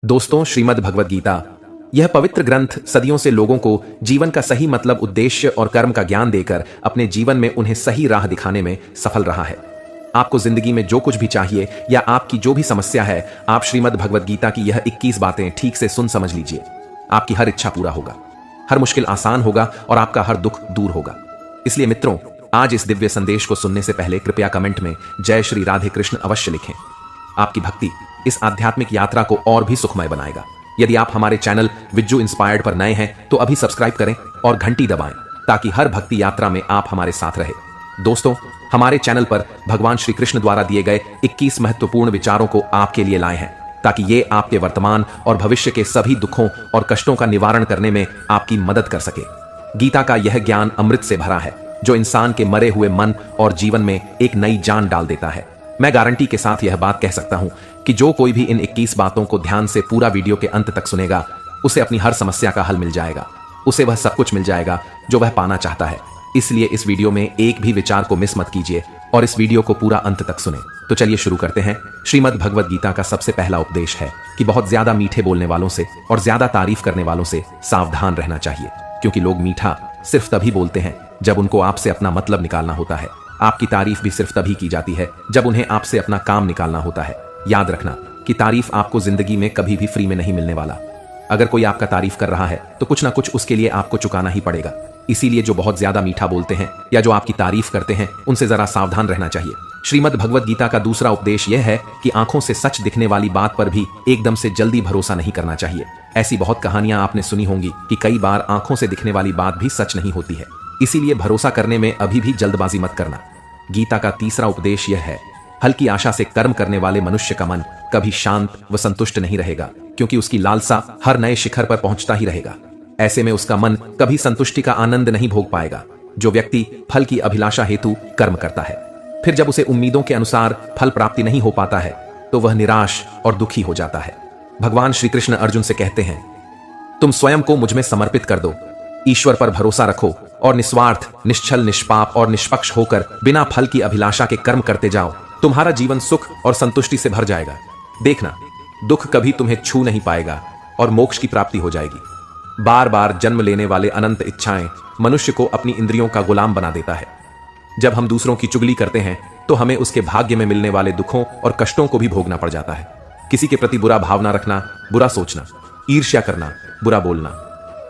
दोस्तों, श्रीमद् भगवद गीता यह पवित्र ग्रंथ सदियों से लोगों को जीवन का सही मतलब, उद्देश्य और कर्म का ज्ञान देकर अपने जीवन में उन्हें सही राह दिखाने में सफल रहा है। आपको जिंदगी में जो कुछ भी चाहिए या आपकी जो भी समस्या है, आप श्रीमद् भगवद गीता की यह 21 बातें ठीक से सुन समझ लीजिए। आपकी हर इच्छा पूरा होगा, हर मुश्किल आसान होगा और आपका हर दुख दूर होगा। इसलिए मित्रों, आज इस दिव्य संदेश को सुनने से पहले कृपया कमेंट में जय श्री राधे कृष्ण अवश्य लिखें। आपकी भक्ति इस आध्यात्मिक यात्रा को और भी सुखमय बनाएगा। यदि आप हमारे चैनल विज्जू इंस्पायर्ड पर नए हैं तो अभी सब्सक्राइब करें और घंटी दबाएं ताकि हर भक्ति यात्रा में आप हमारे साथ रहे। दोस्तों, हमारे चैनल पर भगवान श्री कृष्ण द्वारा दिए गए 21 महत्वपूर्ण विचारों को आपके लिए लाए हैं ताकि ये आपके वर्तमान और भविष्य के सभी दुखों और कष्टों का निवारण करने में आपकी मदद कर सके। गीता का यह ज्ञान अमृत से भरा है जो इंसान के मरे हुए मन और जीवन में एक नई जान डाल देता है। मैं गारंटी के साथ यह बात कह सकता हूं कि जो कोई भी इन 21 बातों को ध्यान से पूरा वीडियो के अंत तक सुनेगा, उसे अपनी हर समस्या का हल मिल जाएगा। उसे वह सब कुछ मिल जाएगा जो वह पाना चाहता है। इसलिए इस वीडियो में एक भी विचार को मिस मत कीजिए और इस वीडियो को पूरा अंत तक सुने। तो चलिए शुरू करते हैं। श्रीमद् भगवद गीता का सबसे पहला उपदेश है कि बहुत ज्यादा मीठे बोलने वालों से और ज्यादा तारीफ करने वालों से सावधान रहना चाहिए, क्योंकि लोग मीठा सिर्फ तभी बोलते हैं जब उनको आपसे अपना मतलब निकालना होता है। आपकी तारीफ भी सिर्फ तभी की जाती है जब उन्हें आपसे अपना काम निकालना होता है। याद रखना कि तारीफ आपको जिंदगी में कभी भी फ्री में नहीं मिलने वाला। अगर कोई आपका तारीफ कर रहा है तो कुछ ना कुछ उसके लिए आपको चुकाना ही पड़ेगा। इसीलिए जो बहुत ज्यादा मीठा बोलते हैं या जो आपकी तारीफ करते हैं, उनसे जरा सावधान रहना चाहिए। श्रीमद् भगवद गीता का दूसरा उपदेश यह है कि आंखों से सच दिखने वाली बात पर भी एकदम से जल्दी भरोसा नहीं करना चाहिए। ऐसी बहुत कहानियां आपने सुनी होंगी कि कई बार आंखों से दिखने वाली बात भी सच नहीं होती है। इसीलिए भरोसा करने में अभी भी जल्दबाजी मत करना। गीता का तीसरा उपदेश यह है, हल्की आशा से कर्म करने वाले मनुष्य का मन कभी शांत व संतुष्ट नहीं रहेगा, क्योंकि उसकी लालसा हर नए शिखर पर पहुंचता ही रहेगा। ऐसे में उसका मन कभी संतुष्टि का आनंद नहीं भोग पाएगा। जो व्यक्ति फल की अभिलाषा हेतु कर्म करता है, फिर जब उसे उम्मीदों के अनुसार फल प्राप्ति नहीं हो पाता है, तो वह निराश और दुखी हो जाता है। भगवान श्री कृष्ण अर्जुन से कहते हैं, तुम स्वयं को मुझ में समर्पित कर दो, ईश्वर पर भरोसा रखो और निस्वार्थ, निश्चल, निष्पाप और निष्पक्ष होकर बिना फल की अभिलाषा के कर्म करते जाओ। तुम्हारा जीवन सुख और संतुष्टि से भर जाएगा। देखना, दुख कभी तुम्हें छू नहीं पाएगा और मोक्ष की प्राप्ति हो जाएगी। बार बार जन्म लेने वाले अनंत इच्छाएं मनुष्य को अपनी इंद्रियों का गुलाम बना देता है। जब हम दूसरों की चुगली करते हैं तो हमें उसके भाग्य में मिलने वाले दुखों और कष्टों को भी भोगना पड़ जाता है। किसी के प्रति बुरा भावना रखना, बुरा सोचना, ईर्ष्या करना, बुरा बोलना,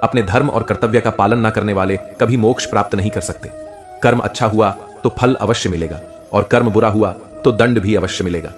अपने धर्म और कर्तव्य का पालन न करने वाले कभी मोक्ष प्राप्त नहीं कर सकते। कर्म अच्छा हुआ तो फल अवश्य मिलेगा और कर्म बुरा हुआ तो दंड भी अवश्य मिलेगा।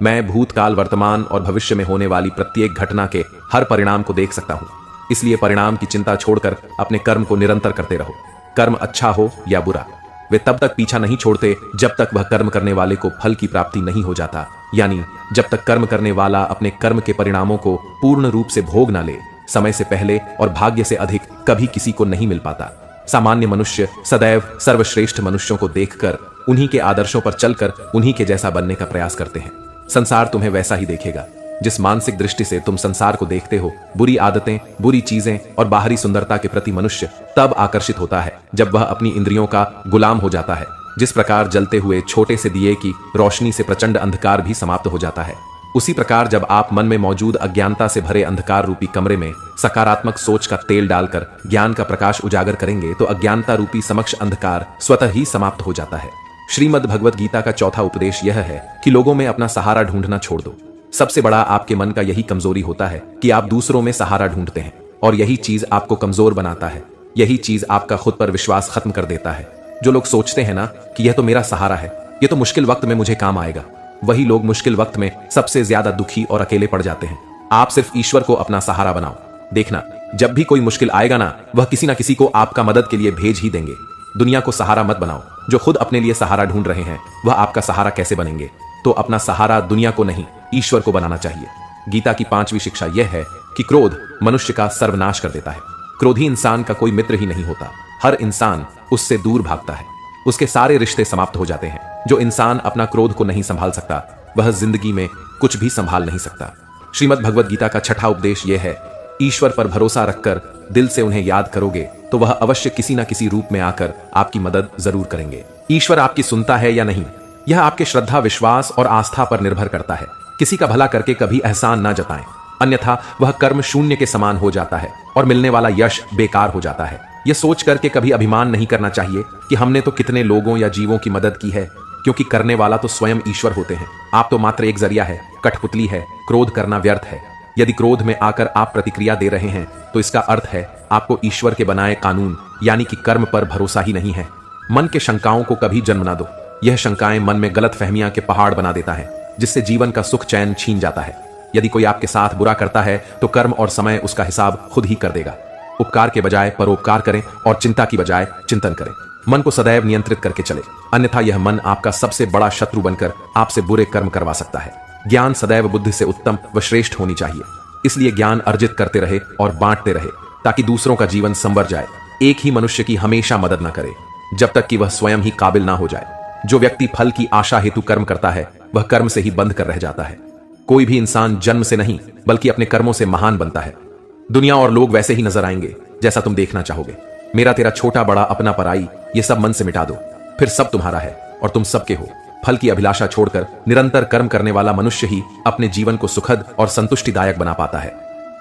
मैं भूतकाल, वर्तमान और भविष्य में होने वाली प्रत्येक घटना के हर परिणाम को देख सकता हूं। इसलिए परिणाम की चिंता छोड़कर अपने कर्म को निरंतर करते रहो। कर्म अच्छा हो या बुरा, वे तब तक पीछा नहीं छोड़ते जब तक वह कर्म करने वाले को फल की प्राप्ति नहीं हो जाता, यानी जब तक कर्म करने वाला अपने कर्म के परिणामों को पूर्ण रूप से भोग न ले। समय से पहले और भाग्य से अधिक कभी किसी को नहीं मिल पाता। सामान्य मनुष्य सदैव सर्वश्रेष्ठ मनुष्यों को देखकर, उन्हीं के आदर्शों पर चलकर उन्हीं के जैसा बनने का प्रयास करते हैं। संसार तुम्हें वैसा ही देखेगा। जिस मानसिक दृष्टि से तुम संसार को देखते हो, बुरी आदतें, बुरी चीजें और बाहरी सुंदरता के प्रति मनुष्य तब आकर्षित होता है जब वह अपनी इंद्रियों का गुलाम हो जाता है। जिस प्रकार जलते हुए छोटे से दिए की रोशनी से प्रचंड अंधकार भी समाप्त हो जाता है, उसी प्रकार जब आप मन में मौजूद अज्ञानता से भरे अंधकार रूपी कमरे में सकारात्मक सोच का तेल डालकर ज्ञान का प्रकाश उजागर करेंगे तो अज्ञानता रूपी समक्ष अंधकार स्वतः ही समाप्त हो जाता है। श्रीमद् भगवद गीता का चौथा उपदेश यह है कि लोगों में अपना सहारा ढूंढना छोड़ दो। सबसे बड़ा आपके मन का यही कमजोरी होता है कि आप दूसरों में सहारा ढूंढते हैं, और यही चीज आपको कमजोर बनाता है। यही चीज आपका खुद पर विश्वास खत्म कर देता है। जो लोग सोचते हैं ना कि यह तो मेरा सहारा है, यह तो मुश्किल वक्त में मुझे काम आएगा, वही लोग मुश्किल वक्त में सबसे ज्यादा दुखी और अकेले पड़ जाते हैं। आप सिर्फ ईश्वर को अपना सहारा बनाओ। देखना, जब भी कोई मुश्किल आएगा ना, वह किसी ना किसी को आपका मदद के लिए भेज ही देंगे। दुनिया को सहारा मत बनाओ। जो खुद अपने लिए सहारा ढूंढ रहे हैं वह आपका सहारा कैसे बनेंगे? तो अपना सहारा दुनिया को नहीं, ईश्वर को बनाना चाहिए। गीता की 5वीं शिक्षा यह है कि क्रोध मनुष्य का सर्वनाश कर देता है। क्रोधी इंसान का कोई मित्र ही नहीं होता। हर इंसान उससे दूर भागता है। उसके सारे रिश्ते समाप्त हो जाते हैं। जो इंसान अपना क्रोध को नहीं संभाल सकता, वह जिंदगी में कुछ भी संभाल नहीं सकता। श्रीमद् भगवद गीता का छठा उपदेश यह है, ईश्वर पर भरोसा रखकर दिल से उन्हें याद करोगे तो वह अवश्य किसी न किसी रूप में आकर आपकी मदद जरूर करेंगे। ईश्वर आपकी सुनता है या नहीं, यह आपके श्रद्धा, विश्वास और आस्था पर निर्भर करता है। किसी का भला करके कभी एहसान ना जताएं। अन्यथा वह कर्म शून्य के समान हो जाता है और मिलने वाला यश बेकार हो जाता है। यह सोच करके कभी अभिमान नहीं करना चाहिए कि हमने तो कितने लोगों या जीवों की मदद की है, क्योंकि करने वाला तो स्वयं ईश्वर होते हैं। आप तो मात्र एक जरिया है, कठपुतली है। क्रोध करना व्यर्थ है। यदि क्रोध में आकर आप प्रतिक्रिया दे रहे हैं तो इसका अर्थ है आपको ईश्वर के बनाए कानून यानी कि कर्म पर भरोसा ही नहीं है। मन के शंकाओं को कभी जन्म ना दो। यह शंकाएं मन में गलत फहमियां के पहाड़ बना देता है, जिससे जीवन का सुख चैन छीन जाता है। यदि कोई आपके साथ बुरा करता है तो कर्म और समय उसका हिसाब खुद ही कर देगा। उपकार के बजाय परोपकार करें और चिंता की बजाय चिंतन करें। मन को सदैव नियंत्रित करके चले, अन्यथा यह मन आपका सबसे बड़ा शत्रु बनकर आपसे बुरे कर्म करवा सकता है। ज्ञान सदैव बुद्धि से उत्तम व श्रेष्ठ होनी चाहिए, इसलिए ज्ञान अर्जित करते रहे और बांटते रहे ताकि दूसरों का जीवन संवर जाए। एक ही मनुष्य की हमेशा मदद न करे जब तक कि वह स्वयं ही काबिल ना हो जाए। जो व्यक्ति फल की आशा हेतु कर्म करता है वह कर्म से ही बंध कर रह जाता है। कोई भी इंसान जन्म से नहीं बल्कि अपने कर्मों से महान बनता है। दुनिया और लोग वैसे ही नजर आएंगे जैसा तुम देखना चाहोगे। मेरा तेरा छोटा बड़ा अपना पराई ये सब मन से मिटा दो, फिर सब तुम्हारा है और तुम सबके हो। फल की अभिलाषा छोड़कर निरंतर कर्म करने वाला मनुष्य ही अपने जीवन को सुखद और संतुष्टिदायक बना पाता है।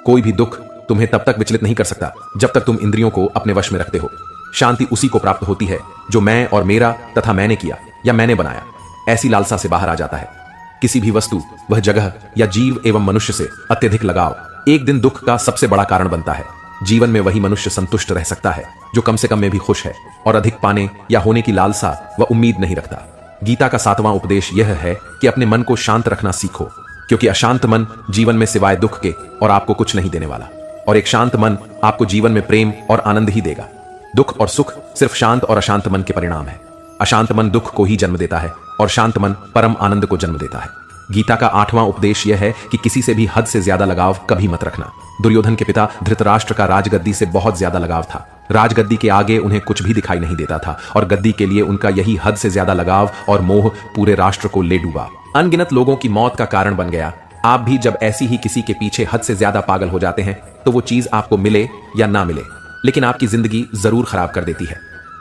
कोई भी दुख तुम्हें तब तक विचलित नहीं कर सकता जब तक तुम इंद्रियों को अपने वश में रखते हो। शांति उसी को प्राप्त होती है जो मैं और मेरा तथा मैंने किया या मैंने बनाया ऐसी लालसा से बाहर आ जाता है। किसी भी वस्तु, वह जगह या जीव एवं मनुष्य से अत्यधिक लगाव एक दिन दुख का सबसे बड़ा कारण बनता है। जीवन में वही मनुष्य संतुष्ट रह सकता है जो कम से कम में भी खुश है और अधिक पाने या होने की लालसा व उम्मीद नहीं रखता। गीता का 7वां उपदेश यह है कि अपने मन को शांत रखना सीखो, क्योंकि अशांत मन जीवन में सिवाय दुख के और आपको कुछ नहीं देने वाला, और एक शांत मन आपको जीवन में प्रेम और आनंद ही देगा। दुख और सुख सिर्फ शांत और अशांत मन के परिणाम है। अशांत मन दुख को ही जन्म देता है और शांत मन परम आनंद को जन्म देता है। गीता का 8वां उपदेश यह है कि किसी से भी हद से ज्यादा लगाव कभी मत रखना। दुर्योधन के पिता धृतराष्ट्र का राजगद्दी से बहुत ज्यादा लगाव था। राजगद्दी के आगे उन्हें कुछ भी दिखाई नहीं देता था और गद्दी के लिए उनका यही हद से ज्यादा लगाव और मोह पूरे राष्ट्र को ले डूबा, अनगिनत लोगों की मौत का कारण बन गया। आप भी जब ऐसी ही किसी के पीछे हद से ज्यादा पागल हो जाते हैं तो वो चीज आपको मिले या ना मिले लेकिन आपकी जिंदगी जरूर खराब कर देती है।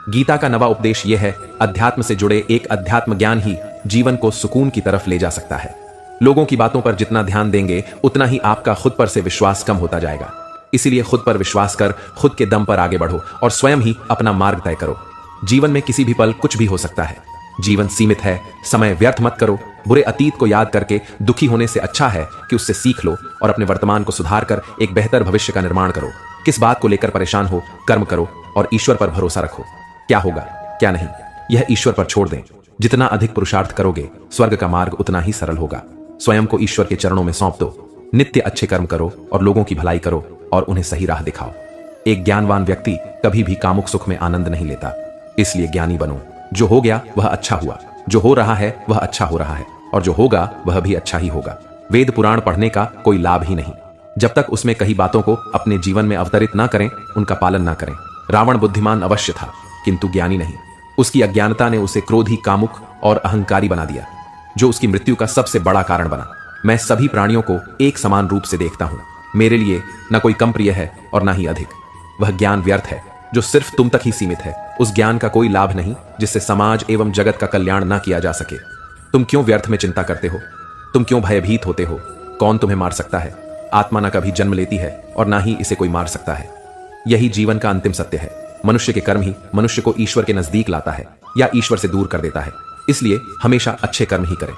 गीता का 9वां उपदेश यह है, अध्यात्म से जुड़े एक अध्यात्म ज्ञान ही जीवन को सुकून की तरफ ले जा सकता है। लोगों की बातों पर जितना ध्यान देंगे उतना ही आपका खुद पर से विश्वास कम होता जाएगा। इसीलिए खुद पर विश्वास कर खुद के दम पर आगे बढ़ो और स्वयं ही अपना मार्ग तय करो। जीवन में किसी भी पल कुछ भी हो सकता है। जीवन सीमित है, समय व्यर्थ मत करो। बुरे अतीत को याद करके दुखी होने से अच्छा है कि उससे सीख लो और अपने वर्तमान को सुधार कर एक बेहतर भविष्य का निर्माण करो। किस बात को लेकर परेशान हो, कर्म करो और ईश्वर पर भरोसा रखो। क्या होगा क्या नहीं यह ईश्वर पर छोड़ दें। जितना अधिक पुरुषार्थ करोगे स्वर्ग का मार्ग उतना ही सरल होगा। स्वयं को ईश्वर के चरणों में सौंप दो। नित्य अच्छे कर्म करो और लोगों की भलाई करो और उन्हें सही राह दिखाओ। एक ज्ञानवान व्यक्ति कभी भी कामुक सुख में आनंद नहीं लेता, इसलिए ज्ञानी बनो। जो हो गया वह अच्छा हुआ, जो हो रहा है वह अच्छा हो रहा है और जो होगा वह भी अच्छा ही होगा। वेद पुराण पढ़ने का कोई लाभ ही नहीं जब तक उसमें कही बातों को अपने जीवन में अवतरित ना करें, उनका पालन ना करें। रावण बुद्धिमान अवश्य था किंतु ज्ञानी नहीं। उसकी अज्ञानता ने उसे क्रोधी, कामुक और अहंकारी बना दिया, जो उसकी मृत्यु का सबसे बड़ा कारण बना। मैं सभी प्राणियों को एक समान रूप से देखता हूं। मेरे लिए न कोई कम प्रिय है और न ही अधिक। वह ज्ञान व्यर्थ है जो सिर्फ तुम तक ही सीमित है। उस ज्ञान का कोई लाभ नहीं जिससे समाज एवं जगत का कल्याण ना किया जा सके। तुम क्यों व्यर्थ में चिंता करते हो? तुम क्यों भयभीत होते हो? कौन तुम्हें मार सकता है? आत्मा न कभी जन्म लेती है और ना ही इसे कोई मार सकता है। यही जीवन का अंतिम सत्य है। मनुष्य के कर्म ही मनुष्य को ईश्वर के नजदीक लाता है या ईश्वर से दूर कर देता है। इसलिए हमेशा अच्छे कर्म ही करें।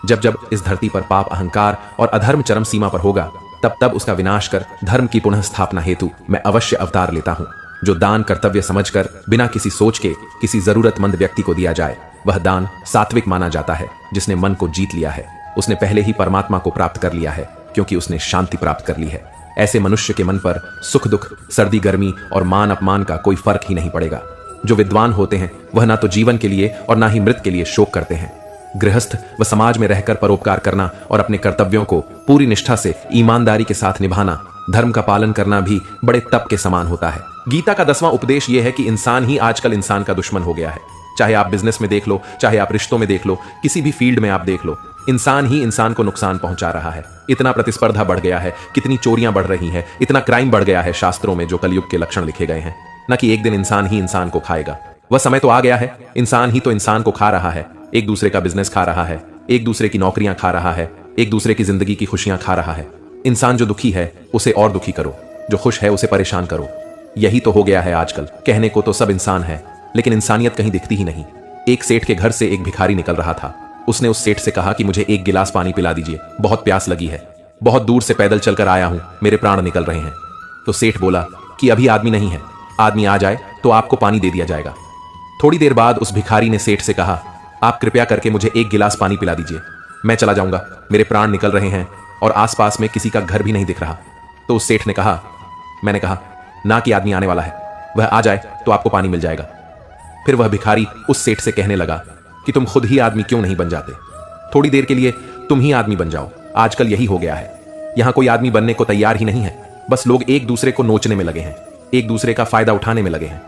जब जब इस धरती पर पाप, अहंकार और अधर्म चरम सीमा पर होगा तब तब उसका विनाश कर धर्म की पुनः स्थापना हेतु मैं अवश्य अवतार लेता हूं। जो दान कर्तव्य समझकर बिना किसी सोच के किसी जरूरतमंद व्यक्ति को दिया जाए वह दान सात्विक माना जाता है। जिसने मन को जीत लिया है उसने पहले ही परमात्मा को प्राप्त कर लिया है, क्योंकि उसने शांति प्राप्त कर ली है। ऐसे मनुष्य के मन पर सुख दुख, सर्दी गर्मी और मान अपमान का कोई फर्क ही नहीं पड़ेगा। जो विद्वान होते हैं वह ना तो जीवन के लिए और ना ही मृत के लिए शोक करते हैं। गृहस्थ व समाज में रहकर परोपकार करना और अपने कर्तव्यों को पूरी निष्ठा से ईमानदारी के साथ निभाना, धर्म का पालन करना भी बड़े तप के समान होता है। गीता का 10वां उपदेश यह है कि इंसान ही आजकल इंसान का दुश्मन हो गया है। चाहे आप बिजनेस में देख लो, चाहे आप रिश्तों में देख लो, किसी भी फील्ड में आप देख लो, इंसान ही इंसान को नुकसान पहुंचा रहा है। इतना प्रतिस्पर्धा बढ़ गया है, कितनी चोरियां बढ़ रही हैं, इतना क्राइम बढ़ गया है शास्त्रों में जो कलयुग के लक्षण लिखे गए हैं। न कि एक दिन इंसान ही इंसान को खाएगा। वह समय तो आ गया है, इंसान ही तो इंसान को खा रहा है। एक दूसरे का बिजनेस खा रहा है, एक दूसरे की नौकरियां खा रहा है, एक दूसरे की जिंदगी की खुशियां खा रहा है। इंसान जो दुखी है उसे और दुखी करो, जो खुश है उसे परेशान करो। यही तो हो गया है आजकल। कहने को तो सब इंसान है, लेकिन इंसानियत कहीं दिखती ही नहीं। एक सेठ के घर से एक भिखारी निकल रहा था। उसने उस सेठ से कहा कि मुझे एक गिलास पानी पिला दीजिए, बहुत प्यास लगी है, बहुत दूर से पैदल चलकर आया हूं, मेरे प्राण निकल रहे हैं। तो सेठ बोला कि अभी आदमी नहीं है, आदमी आ जाए तो आपको पानी दे दिया जाएगा। थोड़ी देर बाद उस भिखारी ने सेठ से कहा, आप कृपया करके मुझे एक गिलास पानी पिला दीजिए, मैं चला जाऊंगा, मेरे प्राण निकल रहे हैं और आसपास में किसी का घर भी नहीं दिख रहा। तो उस सेठ ने कहा, मैंने कहा ना कि आदमी आने वाला है, वह आ जाए तो आपको पानी मिल जाएगा। फिर वह भिखारी उस सेठ से कहने लगा कि तुम खुद ही आदमी क्यों नहीं बन जाते, थोड़ी देर के लिए तुम ही आदमी बन जाओ। आजकल यही हो गया है, यहां कोई आदमी बनने को तैयार ही नहीं है, बस लोग एक दूसरे को नोचने में लगे हैं, एक दूसरे का फायदा उठाने में लगे हैं।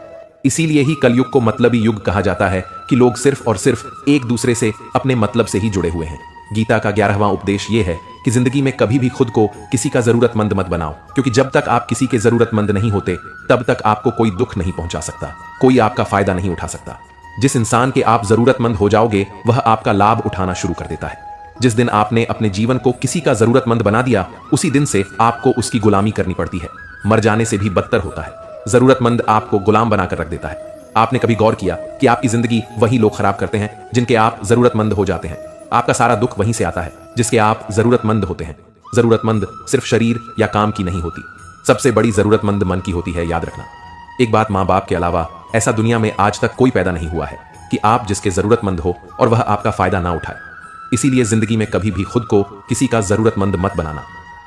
इसीलिए ही कलयुग को मतलबी युग कहा जाता है कि लोग सिर्फ और सिर्फ एक दूसरे से अपने मतलब से ही जुड़े हुए हैं। गीता का 11वां उपदेश यह है कि जिंदगी में कभी भी खुद को किसी का जरूरतमंद मत बनाओ, क्योंकि जब तक आप किसी के जरूरतमंद नहीं होते तब तक आपको कोई दुख नहीं पहुंचा सकता, कोई आपका फायदा नहीं उठा सकता। जिस इंसान के आप जरूरतमंद हो जाओगे वह आपका लाभ उठाना शुरू कर देता है। जिस दिन आपने अपने जीवन को किसी का जरूरतमंद बना दिया, उसी दिन से आपको उसकी गुलामी करनी पड़ती है। मर जाने से भी बदतर होता है। जरूरतमंद आपको गुलाम बनाकर रख देता है। आपने कभी गौर किया कि आपकी जिंदगी वही लोग खराब करते हैं जिनके आप जरूरतमंद हो जाते हैं। आपका सारा दुख वहीं से आता है जिसके आप जरूरतमंद होते हैं। जरूरतमंद सिर्फ शरीर या काम की नहीं होती, सबसे बड़ी जरूरतमंद मन की होती है, याद रखना। एक बात, माँ बाप के अलावा ऐसा दुनिया में आज तक कोई पैदा नहीं हुआ है कि आप जिसके जरूरतमंद हो और वह आपका फायदा ना उठाए। इसीलिए जिंदगी में कभी भी खुद को किसी का जरूरतमंद मत बनाना।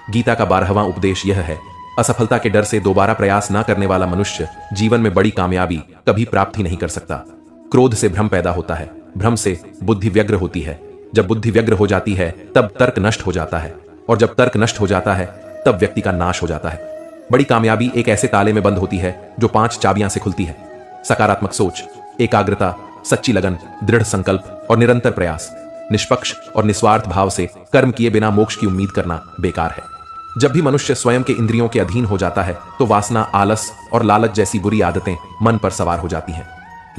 गीता का 12वां उपदेश यह है, असफलता के डर से दोबारा प्रयास ना करने वाला मनुष्य जीवन में बड़ी कामयाबी कभी प्राप्त ही नहीं कर सकता। क्रोध से भ्रम पैदा होता है, भ्रम से बुद्धि व्यग्र होती है, जब बुद्धि व्यग्र हो जाती है तब तर्क नष्ट हो जाता है, और जब तर्क नष्ट हो जाता है तब व्यक्ति का नाश हो जाता है। बड़ी कामयाबी एक ऐसे ताले में बंद होती है जो 5 चाबियां से खुलती है। सकारात्मक सोच, एकाग्रता, सच्ची लगन, दृढ़ संकल्प और निरंतर प्रयास। निष्पक्ष और निस्वार्थ भाव से कर्म किए बिना मोक्ष की उम्मीद करना बेकार है। जब भी मनुष्य स्वयं के इंद्रियों के अधीन हो जाता है तो वासना, आलस और लालच जैसी बुरी आदतें मन पर सवार हो जाती हैं।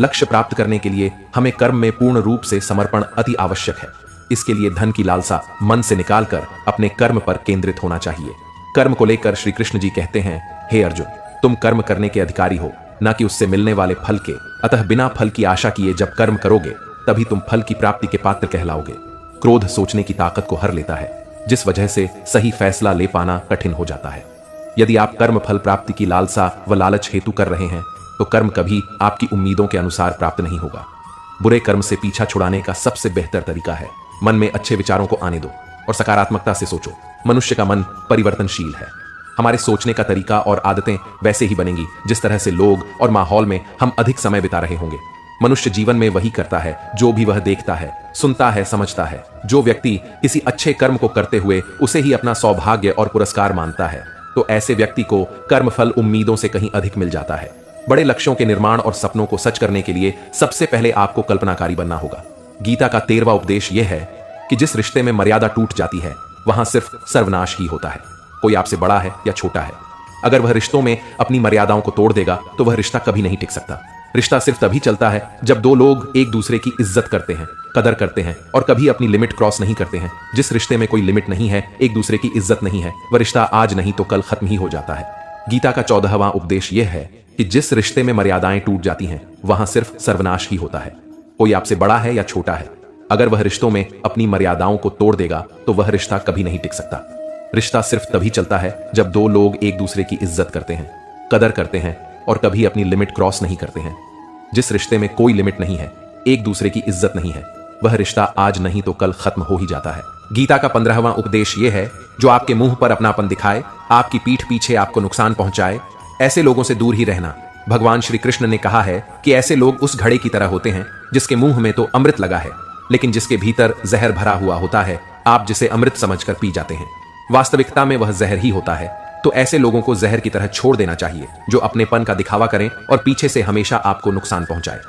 लक्ष्य प्राप्त करने के लिए हमें कर्म में पूर्ण रूप से समर्पण अति आवश्यक है। इसके लिए धन की लालसा मन से निकालकर अपने कर्म पर केंद्रित होना चाहिए। कर्म को लेकर श्री कृष्ण जी कहते हैं, हे अर्जुन, तुम कर्म करने के अधिकारी हो, न कि उससे मिलने वाले फल के। अतः बिना फल की आशा किए जब कर्म करोगे तभी तुम फल की प्राप्ति के पात्र कहलाओगे। क्रोध सोचने की ताकत को हर लेता है, जिस वजह से सही फैसला ले पाना कठिन हो जाता है। यदि आप कर्म फल प्राप्ति की लालसा व लालच हेतु कर रहे हैं तो कर्म कभी आपकी उम्मीदों के अनुसार प्राप्त नहीं होगा। बुरे कर्म से पीछा छुड़ाने का सबसे बेहतर तरीका है मन में अच्छे विचारों को आने दो और सकारात्मकता से सोचो। मनुष्य का मन परिवर्तनशील है। हमारे सोचने का तरीका और आदतें वैसे ही बनेंगी जिस तरह से लोग और माहौल में हम अधिक समय बिता रहे होंगे। मनुष्य जीवन में वही करता है जो भी वह देखता है, सुनता है, समझता है। जो व्यक्ति किसी अच्छे कर्म को करते हुए उसे ही अपना सौभाग्य और पुरस्कार मानता है, तो ऐसे व्यक्ति को कर्म फल उम्मीदों से कहीं अधिक मिल जाता है। बड़े लक्ष्यों के निर्माण और सपनों को सच करने के लिए सबसे पहले आपको कल्पनाकारी बनना होगा। गीता का 13वां उपदेश यह है कि जिस रिश्ते में मर्यादा टूट जाती है वहां सिर्फ सर्वनाश ही होता है। कोई आपसे बड़ा है या छोटा है, अगर वह रिश्तों में अपनी मर्यादाओं को तोड़ देगा तो वह रिश्ता कभी नहीं टिक सकता। रिश्ता सिर्फ तभी चलता है जब दो लोग एक दूसरे की इज्जत करते हैं, कदर करते हैं और कभी अपनी लिमिट क्रॉस नहीं करते हैं। जिस रिश्ते में कोई लिमिट नहीं है, एक दूसरे की इज्जत नहीं है, वह रिश्ता आज नहीं तो कल खत्म ही हो जाता है। गीता का 14वां उपदेश यह है कि जिस रिश्ते में मर्यादाएं टूट जाती हैं वहां सिर्फ सर्वनाश ही होता है। कोई आपसे बड़ा है या छोटा है, अगर वह रिश्तों में अपनी मर्यादाओं को तोड़ देगा तो वह रिश्ता कभी नहीं टिक सकता। रिश्ता सिर्फ तभी चलता है जब दो लोग एक दूसरे की इज्जत करते हैं, कदर करते हैं और कभी अपनी लिमिट क्रॉस नहीं करते हैं। जिस रिश्ते में कोई लिमिट नहीं है, एक दूसरे की इज्जत नहीं है, वह रिश्ता आज नहीं तो कल खत्म हो ही जाता है। गीता का 15वां उपदेश यह है, जो आपके मुंह पर अपनापन दिखाए, आपकी पीठ पीछे आपको नुकसान पहुंचाए, ऐसे लोगों से दूर ही रहना। भगवान श्री कृष्ण ने कहा है कि ऐसे लोग उस घड़े की तरह होते हैं जिसके मुंह में तो अमृत लगा है लेकिन जिसके भीतर जहर भरा हुआ होता है, आप जिसे अमृत समझकर पी जाते हैं, वास्तविकता में वह जहर ही होता है। तो ऐसे लोगों को जहर की तरह छोड़ देना चाहिए जो अपनेपन का दिखावा करें और पीछे से हमेशा आपको नुकसान पहुंचाए।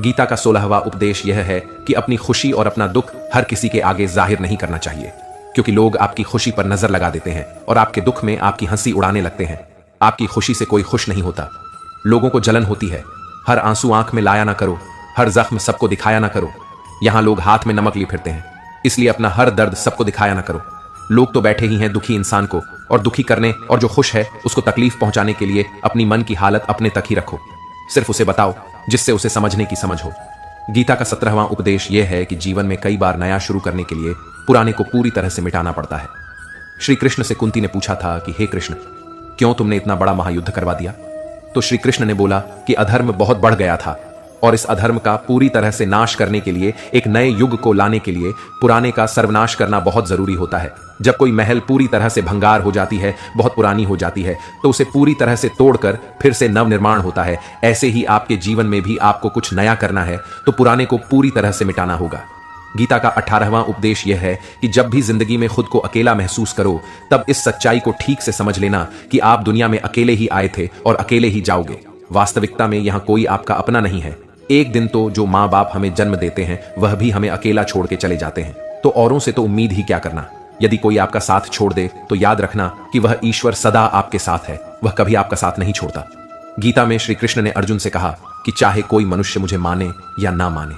गीता का 16वां उपदेश यह है कि अपनी खुशी और अपना दुख हर किसी के आगे जाहिर नहीं करना चाहिए, क्योंकि लोग आपकी खुशी पर नजर लगा देते हैं और आपके दुख में आपकी हंसी उड़ाने लगते हैं। आपकी खुशी से कोई खुश नहीं होता, लोगों को जलन होती है। हर आंसू आंख में लाया ना करो, हर जख्म सबको दिखाया ना करो। यहां लोग हाथ में नमक लिए फिरते हैं, इसलिए अपना हर दर्द सबको दिखाया ना करो। लोग तो बैठे ही हैं दुखी इंसान को और दुखी करने, और जो खुश है उसको तकलीफ पहुंचाने के लिए अपनी मन की हालत अपने तक ही रखो। सिर्फ उसे बताओ जिससे उसे समझने की समझ हो। गीता का 17वां उपदेश यह है कि जीवन में कई बार नया शुरू करने के लिए पुराने को पूरी तरह से मिटाना पड़ता है। श्री कृष्ण से कुंती ने पूछा था कि हे कृष्ण, क्यों तुमने इतना बड़ा महायुद्ध करवा दिया? तो श्री कृष्ण ने बोला कि अधर्म बहुत बढ़ गया था और इस अधर्म का पूरी तरह से नाश करने के लिए, एक नए युग को लाने के लिए पुराने का सर्वनाश करना बहुत जरूरी होता है। जब कोई महल पूरी तरह से भंगार हो जाती है, बहुत पुरानी हो जाती है, तो उसे पूरी तरह से तोड़कर फिर से नवनिर्माण होता है। ऐसे ही आपके जीवन में भी आपको कुछ नया करना है तो पुराने को पूरी तरह से मिटाना होगा। गीता का 18वां उपदेश यह है कि जब भी जिंदगी में खुद को अकेला महसूस करो, तब इस सच्चाई को ठीक से समझ लेना कि आप दुनिया में अकेले ही आए थे और अकेले ही जाओगे। वास्तविकता में यहां कोई आपका अपना नहीं है। एक दिन तो जो माँ बाप हमें जन्म देते हैं वह भी हमें अकेला छोड़ के चले जाते हैं, तो औरों से तो उम्मीद ही क्या करना। यदि कोई आपका साथ छोड़ दे तो याद रखना कि वह ईश्वर सदा आपके साथ है, वह कभी आपका साथ नहीं छोड़ता। गीता में श्री कृष्ण ने अर्जुन से कहा कि चाहे कोई मनुष्य मुझे माने या ना माने,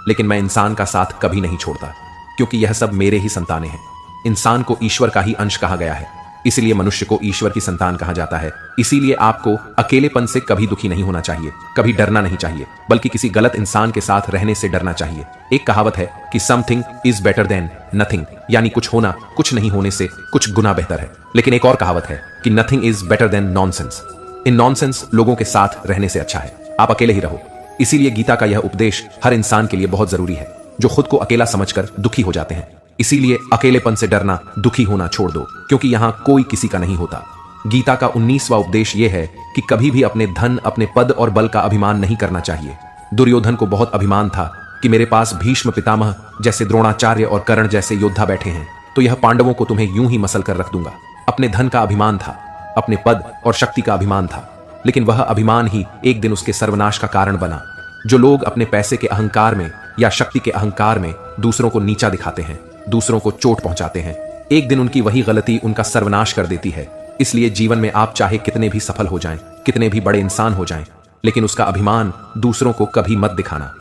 लेकिन मैं इंसान का साथ कभी नहीं छोड़ता, क्योंकि यह सब मेरे ही संतानें हैं। इंसान को ईश्वर का ही अंश कहा गया है, इसलिए मनुष्य को ईश्वर की संतान कहा जाता है। इसीलिए आपको अकेलेपन से कभी दुखी नहीं होना चाहिए, कभी डरना नहीं चाहिए, बल्कि किसी गलत इंसान के साथ रहने से डरना चाहिए। एक कहावत है कि something is better than nothing, यानी कुछ होना कुछ नहीं होने से कुछ गुना बेहतर है। लेकिन एक और कहावत है कि nothing is better than nonsense. In nonsense लोगों के साथ रहने से अच्छा है आप अकेले ही रहो। इसीलिए गीता का यह उपदेश हर इंसान के लिए बहुत जरूरी है जो खुद को अकेला समझकर दुखी हो जाते हैं। इसीलिए अकेलेपन से डरना, दुखी होना छोड़ दो, क्योंकि यहां कोई किसी का नहीं होता। गीता का 19वां उपदेश यह है कि कभी भी अपने धन, अपने पद और बल का अभिमान नहीं करना चाहिए। दुर्योधन को बहुत अभिमान था कि मेरे पास भीष्म पितामह जैसे, द्रोणाचार्य और कर्ण जैसे योद्धा बैठे हैं, तो यह पांडवों को तुम्हें यूं ही मसल कर रख दूंगा। अपने धन का अभिमान था, अपने पद और शक्ति का अभिमान था, लेकिन वह अभिमान ही एक दिन उसके सर्वनाश का कारण बना। जो लोग अपने पैसे के अहंकार में या शक्ति के अहंकार में दूसरों को नीचा दिखाते हैं, दूसरों को चोट पहुंचाते हैं, एक दिन उनकी वही गलती उनका सर्वनाश कर देती है। इसलिए जीवन में आप चाहे कितने भी सफल हो जाएं, कितने भी बड़े इंसान हो जाएं, लेकिन उसका अभिमान दूसरों को कभी मत दिखाना।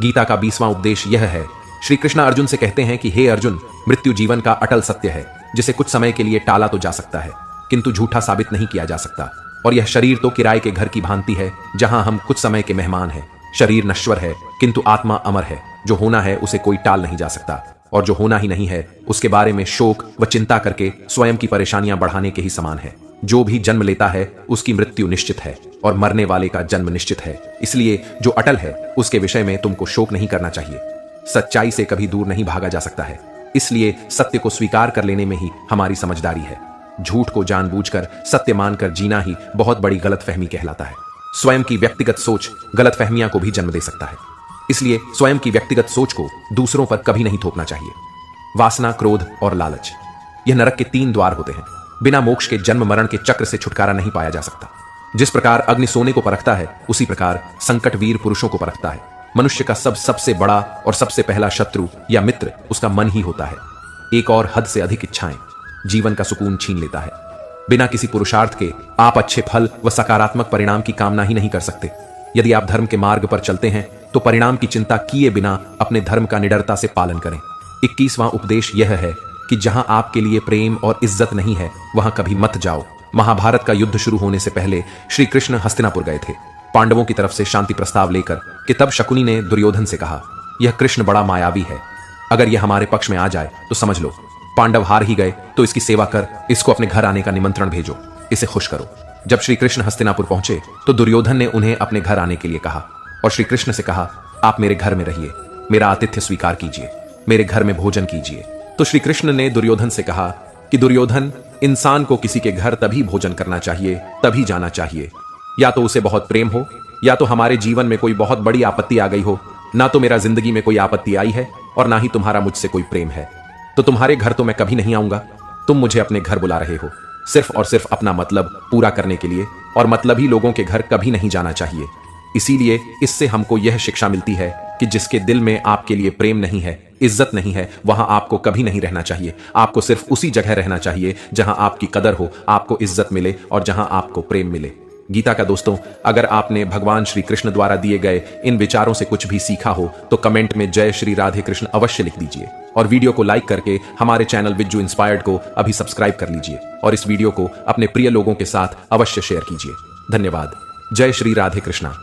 गीता का 20वां उपदेश यह है। श्री कृष्ण अर्जुन से कहते हैं कि हे अर्जुन, मृत्यु जीवन का अटल सत्य है, जिसे कुछ समय के लिए टाला तो जा सकता है, किंतु झूठा साबित नहीं किया जा सकता। और यह शरीर तो किराए के घर की भांति है, जहां हम कुछ समय के मेहमान हैं। शरीर नश्वर है, किंतु आत्मा अमर है। जो होना है उसे कोई टाल नहीं जा सकता, और जो होना ही नहीं है उसके बारे में शोक व चिंता करके स्वयं की परेशानियां बढ़ाने के ही समान है। जो भी जन्म लेता है उसकी मृत्यु निश्चित है, और मरने वाले का जन्म निश्चित है। इसलिए जो अटल है उसके विषय में तुमको शोक नहीं करना चाहिए। सच्चाई से कभी दूर नहीं भागा जा सकता है, इसलिए सत्य को स्वीकार कर लेने में ही हमारी समझदारी है। झूठ को जानबूझकर सत्य मानकर जीना ही बहुत बड़ी गलतफहमी कहलाता है। स्वयं की व्यक्तिगत सोच गलतफहमियां को भी जन्म दे सकता है, इसलिए स्वयं की व्यक्तिगत सोच को दूसरों पर कभी नहीं थोपना चाहिए। वासना, क्रोध और लालच, यह नरक के 3 द्वार होते हैं। बिना मोक्ष के जन्म मरण के चक्र से छुटकारा नहीं पाया जा सकता। जिस प्रकार अग्नि सोने को परखता है, उसी प्रकार संकट वीर पुरुषों को परखता है। मनुष्य का सबसे बड़ा और सबसे पहला शत्रु या मित्र उसका मन ही होता है। एक और हद से अधिक इच्छाएं जीवन का सुकून छीन लेता है। बिना किसी पुरुषार्थ के आप अच्छे फल व सकारात्मक परिणाम की कामना ही नहीं कर सकते। यदि आप धर्म के मार्ग पर चलते हैं तो परिणाम की चिंता किए बिना अपने धर्म का निडरता से पालन करें। 21वां उपदेश यह है कि जहां आपके लिए प्रेम और इज्जत नहीं है वहां कभी मत जाओ। महाभारत का युद्ध शुरू होने से पहले श्री कृष्ण हस्तिनापुर गए थे पांडवों की तरफ से शांति प्रस्ताव लेकर कि तब शकुनी ने दुर्योधन से कहा, यह कृष्ण बड़ा मायावी है, अगर यह हमारे पक्ष में आ जाए तो समझ लो पांडव हार ही गए, तो इसकी सेवा कर, इसको अपने घर आने का निमंत्रण भेजो, इसे खुश करो। जब श्री कृष्ण हस्तिनापुर पहुंचे तो दुर्योधन ने उन्हें अपने घर आने के लिए कहा और श्री कृष्ण से कहा, आप मेरे घर में रहिए, मेरा आतिथ्य स्वीकार कीजिए, मेरे घर में भोजन कीजिए। तो श्री कृष्ण ने दुर्योधन से कहा कि दुर्योधन, इंसान को किसी के घर तभी भोजन करना चाहिए, तभी जाना चाहिए, या तो उसे बहुत प्रेम हो, या तो हमारे जीवन में कोई बहुत बड़ी आपत्ति आ गई हो। ना तो मेरा जिंदगी में कोई आपत्ति आई है और ना ही तुम्हारा मुझसे कोई प्रेम है, तो तुम्हारे घर तो मैं कभी नहीं आऊंगा। तुम मुझे अपने घर बुला रहे हो सिर्फ और सिर्फ अपना मतलब पूरा करने के लिए, और मतलबी लोगों के घर कभी नहीं जाना चाहिए। इसीलिए इससे हमको यह शिक्षा मिलती है कि जिसके दिल में आपके लिए प्रेम नहीं है, इज्जत नहीं है, वहां आपको कभी नहीं रहना चाहिए। आपको सिर्फ उसी जगह रहना चाहिए जहां आपकी कदर हो, आपको इज्जत मिले और जहां आपको प्रेम मिले। गीता का दोस्तों, अगर आपने भगवान श्री कृष्ण द्वारा दिए गए इन विचारों से कुछ भी सीखा हो तो कमेंट में जय श्री राधे कृष्ण अवश्य लिख दीजिए और वीडियो को लाइक करके हमारे चैनल विज्जू इंस्पायर्ड को अभी सब्सक्राइब कर लीजिए और इस वीडियो को अपने प्रिय लोगों के साथ अवश्य शेयर कीजिए। धन्यवाद। जय श्री राधे कृष्णा।